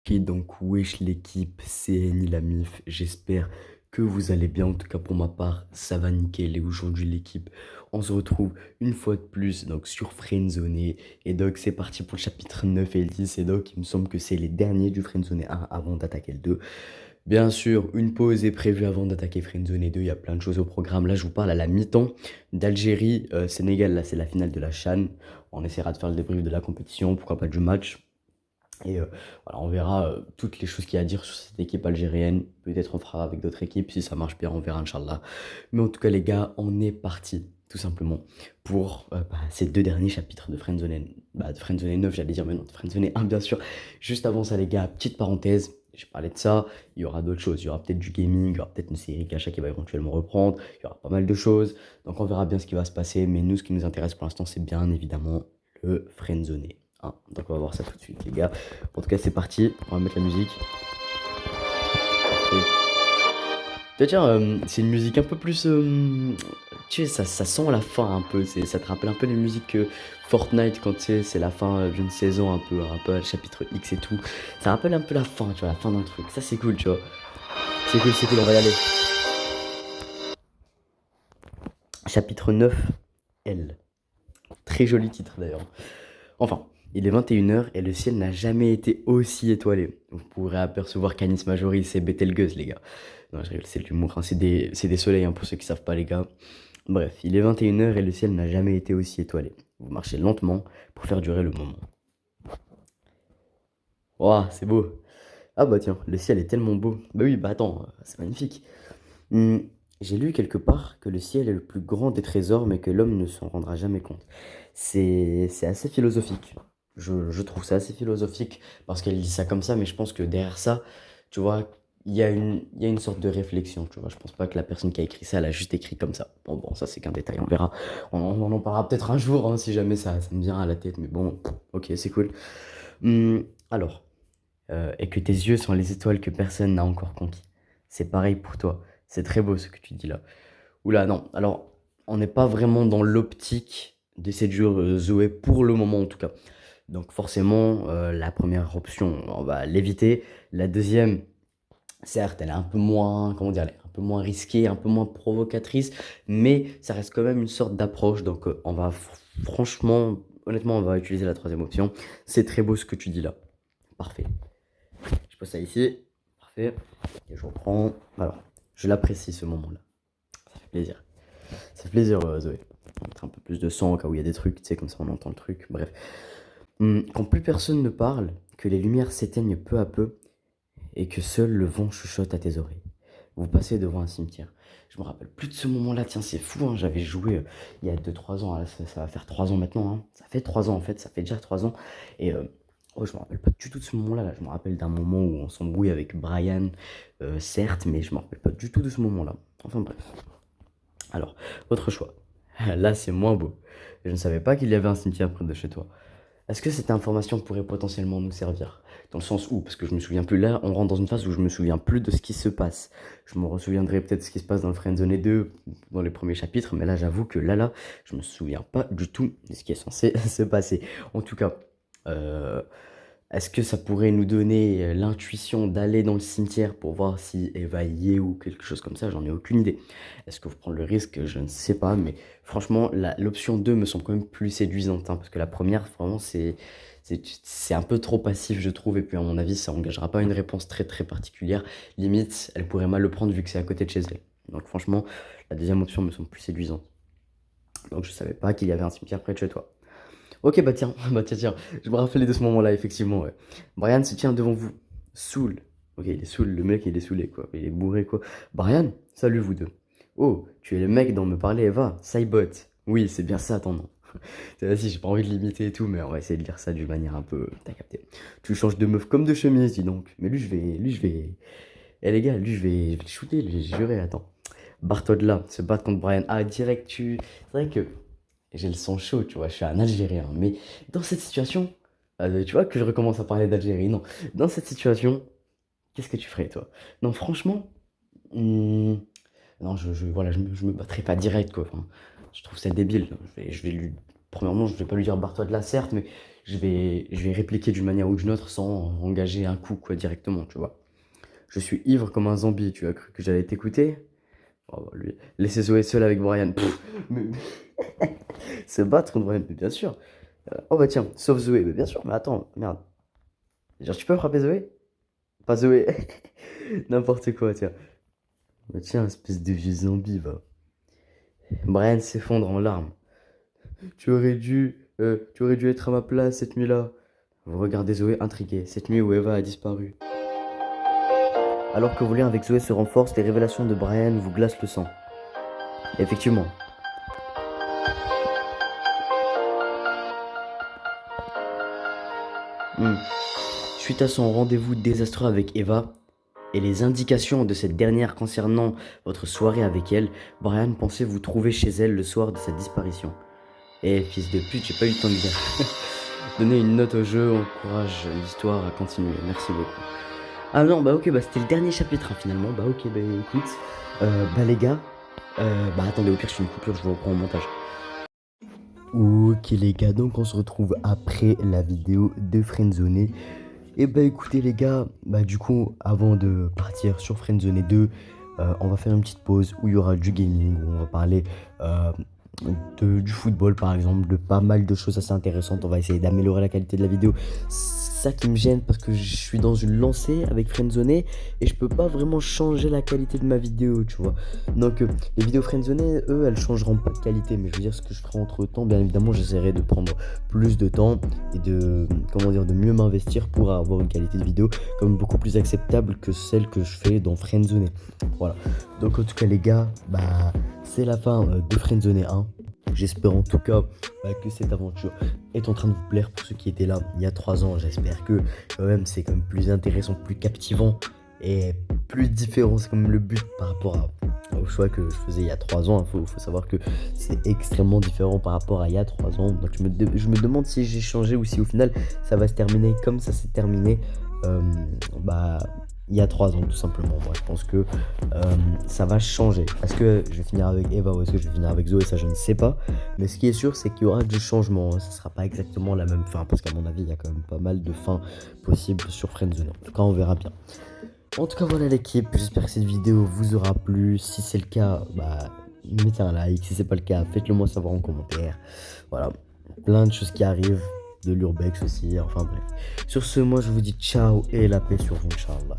Ok, donc wesh l'équipe, c'est Eni la MIF, j'espère que vous allez bien, en tout cas pour ma part, ça va nickel et aujourd'hui l'équipe, on se retrouve une fois de plus donc sur Friendzone et donc c'est parti pour le chapitre 9 et le 10 et donc il me semble que c'est les derniers du Friendzone 1 avant d'attaquer le 2. Bien sûr, une pause est prévue avant d'attaquer Friendzone 2, il y a plein de choses au programme, là je vous parle à la mi-temps d'Algérie, Sénégal, là c'est la finale de la CHAN, on essaiera de faire le débrief de la compétition, pourquoi pas du match. Et voilà, on verra toutes les choses qu'il y a à dire sur cette équipe algérienne. Peut-être on fera avec d'autres équipes. Si ça marche bien, on verra, Inch'Allah. Mais en tout cas, les gars, on est parti, tout simplement, pour ces deux derniers chapitres de Friendzone, de Friendzone 9, j'allais dire, mais non, de Friendzone 1, bien sûr. Juste avant ça, les gars, petite parenthèse. J'ai parlé de ça, il y aura d'autres choses, il y aura peut-être du gaming, il y aura peut-être une série Gacha qui va éventuellement reprendre, il y aura pas mal de choses, donc on verra bien ce qui va se passer, mais nous ce qui nous intéresse pour l'instant c'est bien évidemment le Friendzone 1, donc on va voir ça tout de suite les gars. En tout cas, c'est parti. On va mettre la musique. Parfait. Tiens, c'est une musique un peu plus. Tu sais, ça sent la fin un peu. Ça te rappelle un peu les musiques Fortnite quand tu sais, c'est la fin d'une saison un peu le chapitre X et tout. Ça rappelle un peu la fin, tu vois, la fin d'un truc. Ça, c'est cool, tu vois. C'est cool, on va y aller. Chapitre 9, L. Très joli titre d'ailleurs. Enfin, il est 21 h et le ciel n'a jamais été aussi étoilé. Vous pourrez apercevoir Canis Majoris et Betelgeuse, les gars. Non, je rigole, c'est de l'humour, hein, c'est des soleils, hein, pour ceux qui savent pas, les gars. Bref, il est 21 h et le ciel n'a jamais été aussi étoilé. Vous marchez lentement pour faire durer le moment. Waouh, c'est beau. Ah bah tiens, le ciel est tellement beau. Bah oui, bah attends, c'est magnifique. Hmm, j'ai lu quelque part que le ciel est le plus grand des trésors, mais que l'homme ne s'en rendra jamais compte. C'est assez philosophique. Je trouve ça assez philosophique parce qu'elle dit ça comme ça, mais je pense que derrière ça, tu vois, il y a une sorte de réflexion, tu vois. Je pense pas que la personne qui a écrit ça, elle a juste écrit comme ça. Bon, ça c'est qu'un détail, on verra. On en parlera peut-être un jour, hein, si jamais ça me vient à la tête, mais bon, ok, c'est cool. Alors, et que tes yeux sont les étoiles que personne n'a encore conquis. C'est pareil pour toi. C'est très beau ce que tu dis là. Oula, non. Alors, on n'est pas vraiment dans l'optique de séduire Zoé pour le moment en tout cas. Donc forcément, la première option, on va l'éviter. La deuxième, certes, elle est un peu moins, comment dire, elle est un peu moins risquée, un peu moins provocatrice, mais ça reste quand même une sorte d'approche. Donc on va franchement, honnêtement, on va utiliser la troisième option. C'est très beau ce que tu dis là. Parfait. Je pose ça ici. Parfait. Et je reprends. Alors, je l'apprécie ce moment-là. Ça fait plaisir. Ça fait plaisir, Zoé. On va mettre un peu plus de son au cas où il y a des trucs, tu sais, comme ça on entend le truc. Bref. Quand plus personne ne parle, que les lumières s'éteignent peu à peu et que seul le vent chuchote à tes oreilles. Vous passez devant un cimetière. Je me rappelle plus de ce moment-là, tiens, c'est fou, hein, j'avais joué il y a 2 3 ans, là, ça va faire 3 ans maintenant, hein. Ça fait 3 ans en fait, ça fait déjà 3 ans. Et oh, je me rappelle pas du tout de ce moment-là, là. Je me rappelle d'un moment où on s'embrouille avec Brian, certes, mais je me rappelle pas du tout de ce moment-là. Enfin bref. Alors, votre choix. Là, c'est moins beau. Je ne savais pas qu'il y avait un cimetière près de chez toi. Est-ce que cette information pourrait potentiellement nous servir? Dans le sens où, parce que je me souviens plus là, on rentre dans une phase où je me souviens plus de ce qui se passe. Je me souviendrai peut-être de ce qui se passe dans le Friendzone 2, dans les premiers chapitres, mais là j'avoue que là, je me souviens pas du tout de ce qui est censé se passer. En tout cas, euh, est-ce que ça pourrait nous donner l'intuition d'aller dans le cimetière pour voir si Eva y est ou quelque chose comme ça? J'en ai aucune idée. Est-ce que vous prendre le risque? Je ne sais pas, mais franchement, l'option 2 me semble quand même plus séduisante, hein, parce que la première, vraiment, c'est un peu trop passif, je trouve, et puis à mon avis, ça engagera pas une réponse très très particulière. Limite, elle pourrait mal le prendre vu que c'est à côté de chez elle. Donc franchement, la deuxième option me semble plus séduisante. Donc je savais pas qu'il y avait un cimetière près de chez toi. Ok, bah tiens, tiens, je me rappelais de ce moment-là, effectivement, ouais. Brian se tient devant vous, saoul. Ok, il est saoul, le mec, il est saoulé, quoi. Il est bourré, quoi. Brian, salut vous deux. Oh, tu es le mec dont me parlait Eva, Cybot. Oui, c'est bien ça ton nom. Vas-y, j'ai pas envie de l'imiter et tout, mais on va essayer de lire ça d'une manière un peu. T'as capté. Tu changes de meuf comme de chemise, dis donc. Mais lui, je vais. Eh les gars, lui, je vais le shooter, lui, j'ai juré, attends. Barre-toi de là, se battre contre Brian. Ah, direct, tu. C'est vrai que j'ai le sang chaud, tu vois, je suis un Algérien. Mais dans cette situation, tu vois que je recommence à parler d'Algérie, non. Dans cette situation, qu'est-ce que tu ferais, toi? Non, franchement, hmm, non, voilà, je me battrai pas direct, quoi. Enfin, je trouve ça débile. Je vais lui, premièrement, je vais pas lui dire barre-toi de là, certes, mais je vais répliquer d'une manière ou d'une autre sans engager un coup, quoi, directement, tu vois. Je suis ivre comme un zombie, tu as cru que j'allais t'écouter? Oh, bah, lui, laissez Zoé seul avec Brian. Pff, mais- Se battre contre Brian, mais bien sûr. Oh bah tiens, sauf Zoé, mais bien sûr, mais attends, merde. Genre, tu peux frapper Zoé? Pas Zoé. N'importe quoi, tiens. Bah tiens, espèce de vieux zombie, va. Brian s'effondre en larmes. Tu aurais dû être à ma place cette nuit-là. Vous regardez Zoé intriguée, cette nuit où Eva a disparu. Alors que vos liens avec Zoé se renforcent, les révélations de Brian vous glacent le sang. Effectivement. Hmm. Suite à son rendez-vous désastreux avec Eva et les indications de cette dernière concernant votre soirée avec elle, Brian pensait vous trouver chez elle le soir de sa disparition. Eh, fils de pute, j'ai pas eu le temps de dire. Donner une note au jeu encourage l'histoire à continuer. Merci beaucoup. Ah non, bah ok, bah c'était le dernier chapitre hein, finalement. Bah ok, bah écoute, bah les gars, bah attendez, au pire je fais une coupure, je vous reprends au montage. Ok les gars, donc on se retrouve après la vidéo de Friendzone. Et bah écoutez les gars, bah du coup avant de partir sur Friendzone 2, on va faire une petite pause où il y aura du gaming, où on va parler du football par exemple, de pas mal de choses assez intéressantes. On va essayer d'améliorer la qualité de la vidéo. C'est ça qui me gêne parce que je suis dans une lancée avec Friendzone et je peux pas vraiment changer la qualité de ma vidéo, tu vois. Donc les vidéos Friendzone, eux, elles changeront pas de qualité, mais je veux dire ce que je ferai entre temps, bien évidemment, j'essaierai de prendre plus de temps et de, comment dire, de mieux m'investir pour avoir une qualité de vidéo comme beaucoup plus acceptable que celle que je fais dans Friendzone. Voilà. Donc en tout cas les gars, bah c'est la fin de Friendzone 1. J'espère en tout cas que cette aventure est en train de vous plaire pour ceux qui étaient là il y a 3 ans. J'espère que quand même c'est quand même plus intéressant, plus captivant et plus différent. C'est quand même le but par rapport au choix que je faisais il y a 3 ans. Il faut savoir que c'est extrêmement différent par rapport à il y a 3 ans. Donc je me demande si j'ai changé ou si au final ça va se terminer comme ça s'est terminé. Bah il y a 3 ans tout simplement. Moi je pense que ça va changer. Est-ce que je vais finir avec Eva ou est-ce que je vais finir avec Zoé? Ça je ne sais pas. Mais ce qui est sûr c'est qu'il y aura du changement. Ça sera pas exactement la même fin parce qu'à mon avis il y a quand même pas mal de fins possibles sur Friendzone. En tout cas on verra bien. En tout cas voilà l'équipe. J'espère que cette vidéo vous aura plu. Si c'est le cas, bah mettez un like. Si c'est pas le cas, faites-le moi savoir en commentaire. Voilà. Plein de choses qui arrivent. De l'urbex aussi. Enfin bref. Sur ce moi je vous dis ciao et la paix sur vous, Inch'Allah.